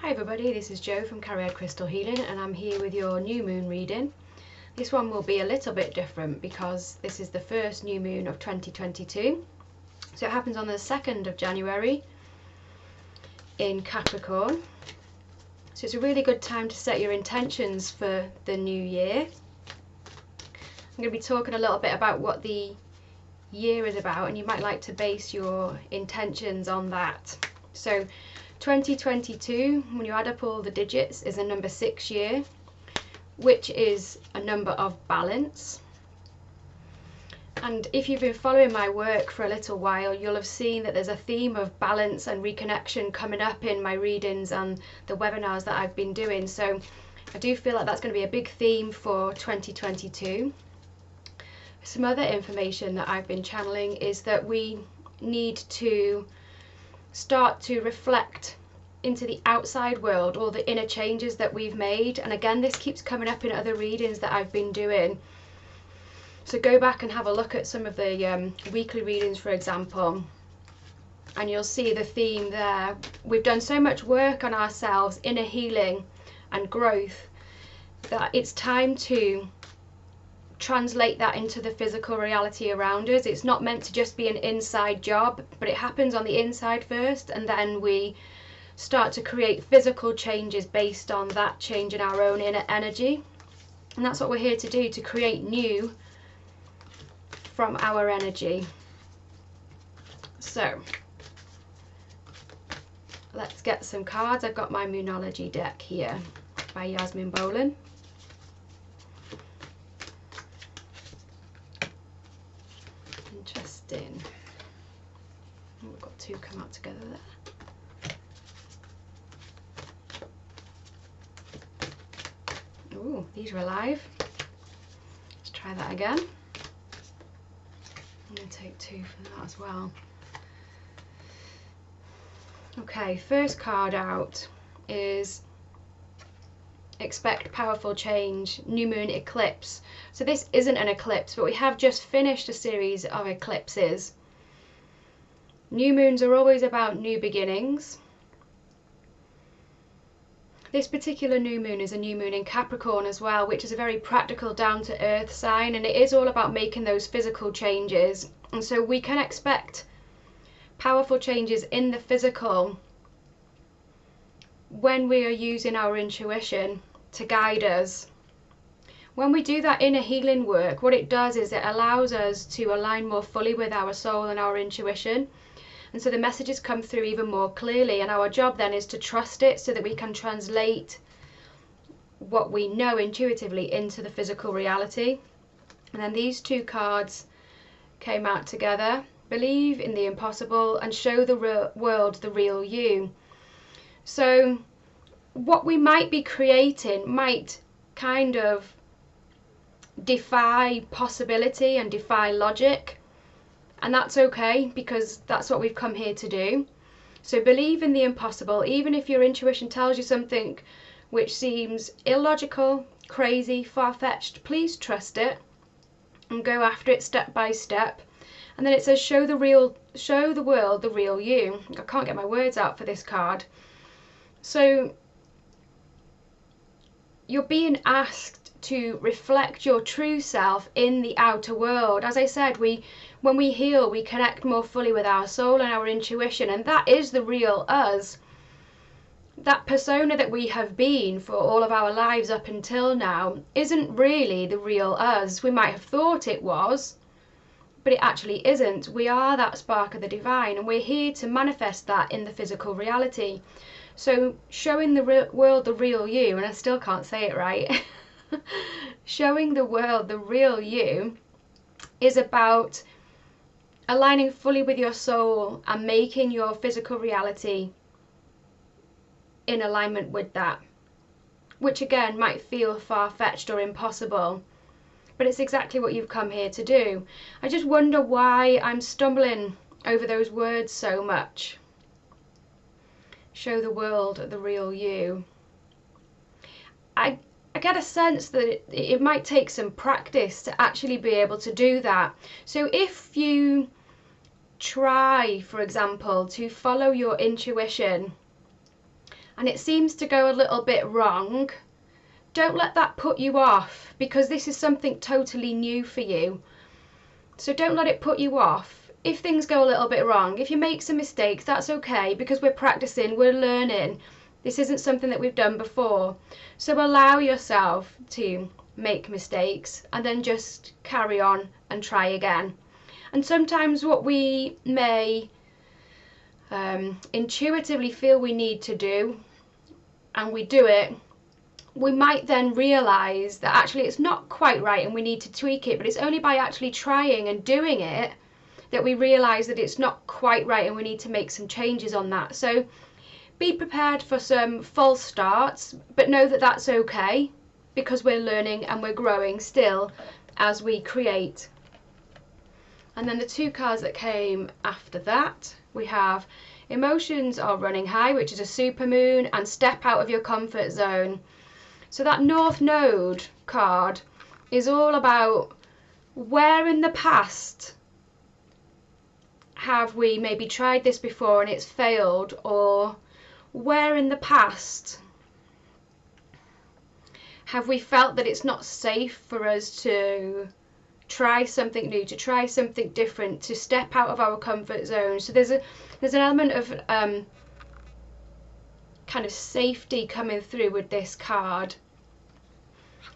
Hi everybody, this is Jo from Crystal Healing and I'm here with your new moon reading. This one will be a little bit different because this is the first new moon of 2022. So it happens on the 2nd of January in Capricorn. So it's a really good time to set your intentions for the new year. I'm going to be talking a little bit about what the year is about, and you might like to base your intentions on that. So 2022, when you add up all the digits, is a number 6 year, which is a number of balance. And if you've been following my work for a little while, you'll have seen that there's a theme of balance and reconnection coming up in my readings and the webinars that I've been doing. So I do feel like that's going to be a big theme for 2022. Some other information that I've been channeling is that we need to start to reflect into the outside world all the inner changes that we've made. And again, this keeps coming up in other readings that I've been doing. So go back and have a look at some of the weekly readings, for example, and you'll see the theme there. We've done so much work on ourselves, inner healing and growth, that it's time to translate that into the physical reality around us. It's not meant to just be an inside job, but it happens on the inside first, and then we start to create physical changes based on that change in our own inner energy. And that's what we're here to do, to create new from our energy. So let's get some cards. I've got my Moonology deck here by Yasmin Boland. Interesting. Oh, we've got two come out together there. Oh, these are alive. Let's try that again. I'm going to take two for that as well. Okay, first card out is expect powerful change, new moon eclipse. So this isn't an eclipse, but we have just finished a series of eclipses. New moons are always about new beginnings. This particular new moon is a new moon in Capricorn as well, which is a very practical, down-to-earth sign, and it is all about making those physical changes. And so we can expect powerful changes in the physical when we are using our intuition to guide us. When we do that inner healing work, what it does is it allows us to align more fully with our soul and our intuition. And so the messages come through even more clearly, and our job then is to trust it so that we can translate what we know intuitively into the physical reality. And then these two cards came out together: believe in the impossible and show the world the real you. So what we might be creating might kind of defy possibility and defy logic. And that's okay, because that's what we've come here to do. So believe in the impossible. Even if your intuition tells you something which seems illogical, crazy, far-fetched, please trust it and go after it step by step. And then it says show the world the real you. I can't get my words out for this card. So you're being asked to reflect your true self in the outer world. As I said, when we heal, we connect more fully with our soul and our intuition, and that is the real us. That persona that we have been for all of our lives up until now isn't really the real us. We might have thought it was, but it actually isn't. We are that spark of the divine, and we're here to manifest that in the physical reality. So showing the world the real you, and I still can't say it right, showing the world the real you is about aligning fully with your soul and making your physical reality in alignment with that, which again might feel far-fetched or impossible, but it's exactly what you've come here to do. I just wonder why I'm stumbling over those words so much. Show the world the real you. I get a sense that it might take some practice to actually be able to do that. So if you try, for example, to follow your intuition and it seems to go a little bit wrong, don't let that put you off, because this is something totally new for you. So don't let it put you off. If things go a little bit wrong, if you make some mistakes, that's okay, because we're practicing, we're learning. This isn't something that we've done before. So allow yourself to make mistakes and then just carry on and try again. And sometimes what we may intuitively feel we need to do, and we do it, we might then realise that actually it's not quite right and we need to tweak it, but it's only by actually trying and doing it that we realise that it's not quite right and we need to make some changes on that. So be prepared for some false starts, but know that that's okay, because we're learning and we're growing still as we create. And then the two cards that came after that, we have Emotions Are Running High, which is a supermoon, and Step Out of Your Comfort Zone. So that North Node card is all about where in the past have we maybe tried this before and it's failed, or where in the past have we felt that it's not safe for us to try something new, to try something different, to step out of our comfort zone. So there's an element of kind of safety coming through with this card.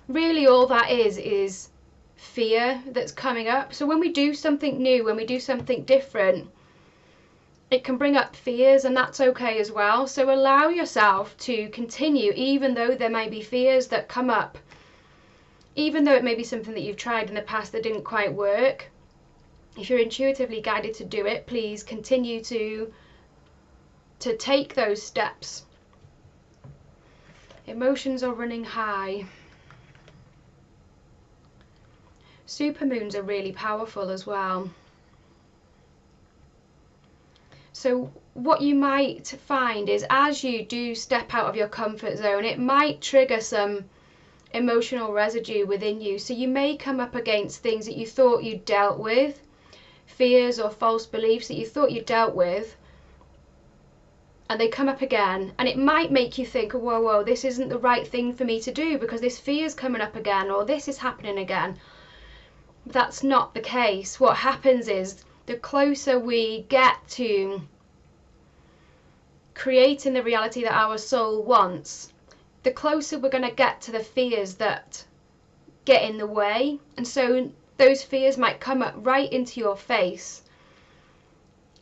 Really all that is fear that's coming up. So when we do something new, when we do something different, it can bring up fears, and that's okay as well. So allow yourself to continue, even though there may be fears that come up, even though it may be something that you've tried in the past that didn't quite work. If you're intuitively guided to do it, please continue to take those steps. Emotions are running high. Supermoons are really powerful as well. So what you might find is, as you do step out of your comfort zone, it might trigger some emotional residue within you. So you may come up against things that you thought you dealt with, fears or false beliefs that you thought you dealt with, and they come up again, and it might make you think, whoa, this isn't the right thing for me to do because this fear's coming up again, or this is happening again. That's not the case. What happens is, the closer we get to creating the reality that our soul wants, the closer we're going to get to the fears that get in the way. And so those fears might come up right into your face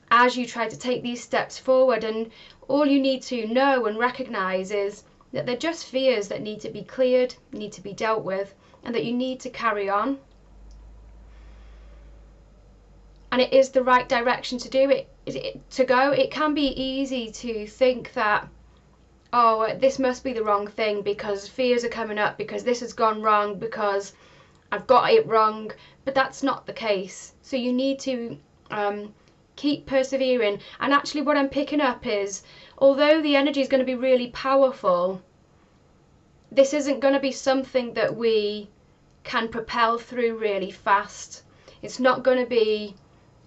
as you try to take these steps forward. And all you need to know and recognize is that they're just fears that need to be cleared, need to be dealt with, and that you need to carry on. And it is the right direction to do it, to go. It can be easy to think that, oh, this must be the wrong thing because fears are coming up, because this has gone wrong, because I've got it wrong. But that's not the case. So you need to keep persevering. And actually what I'm picking up is, although the energy is going to be really powerful, this isn't going to be something that we can propel through really fast. It's not going to be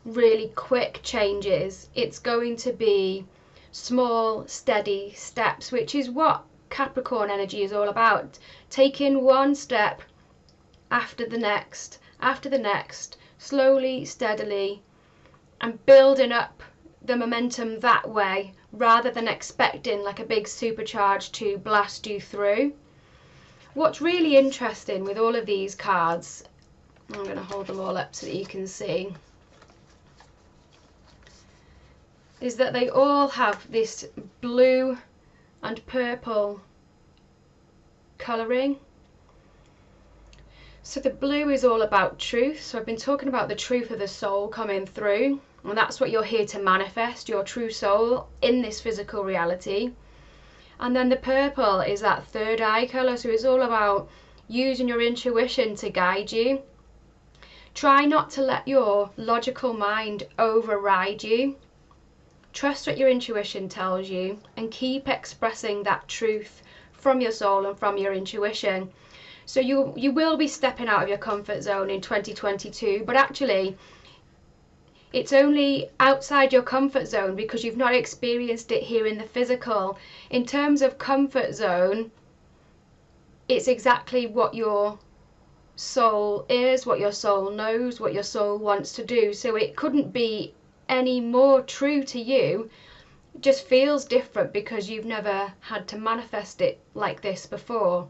really quick changes. It's going to be small, steady steps, which is what Capricorn energy is all about. Taking one step after the next, slowly, steadily, and building up the momentum that way, rather than expecting like a big supercharge to blast you through. What's really interesting with all of these cards, I'm going to hold them all up so that you can see, is that they all have this blue and purple colouring. So the blue is all about truth. So I've been talking about the truth of the soul coming through, and that's what you're here to manifest, your true soul in this physical reality. And then the purple is that third eye colour, so it's all about using your intuition to guide you. Try not to let your logical mind override you. Trust what your intuition tells you, and keep expressing that truth from your soul and from your intuition. So you will be stepping out of your comfort zone in 2022, but actually It's only outside your comfort zone because you've not experienced it here in the physical. In terms of comfort zone, it's exactly what your soul is, what your soul knows, what your soul wants to do. So it couldn't be any more true to you. It just feels different because you've never had to manifest it like this before.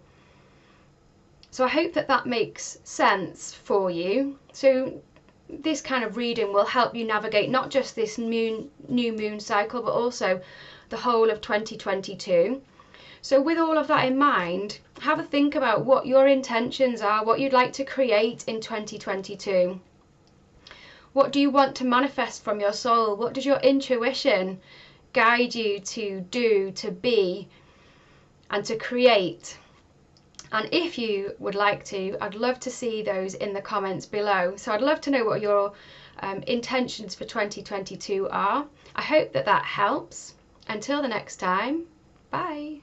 So I hope that that makes sense for you. So this kind of reading will help you navigate not just this new moon cycle, but also the whole of 2022. So with all of that in mind, have a think about what your intentions are, what you'd like to create in 2022. What do you want to manifest from your soul? What does your intuition guide you to do, to be, and to create? And if you would like to, I'd love to see those in the comments below. So I'd love to know what your intentions for 2022 are. I hope that that helps. Until the next time, bye.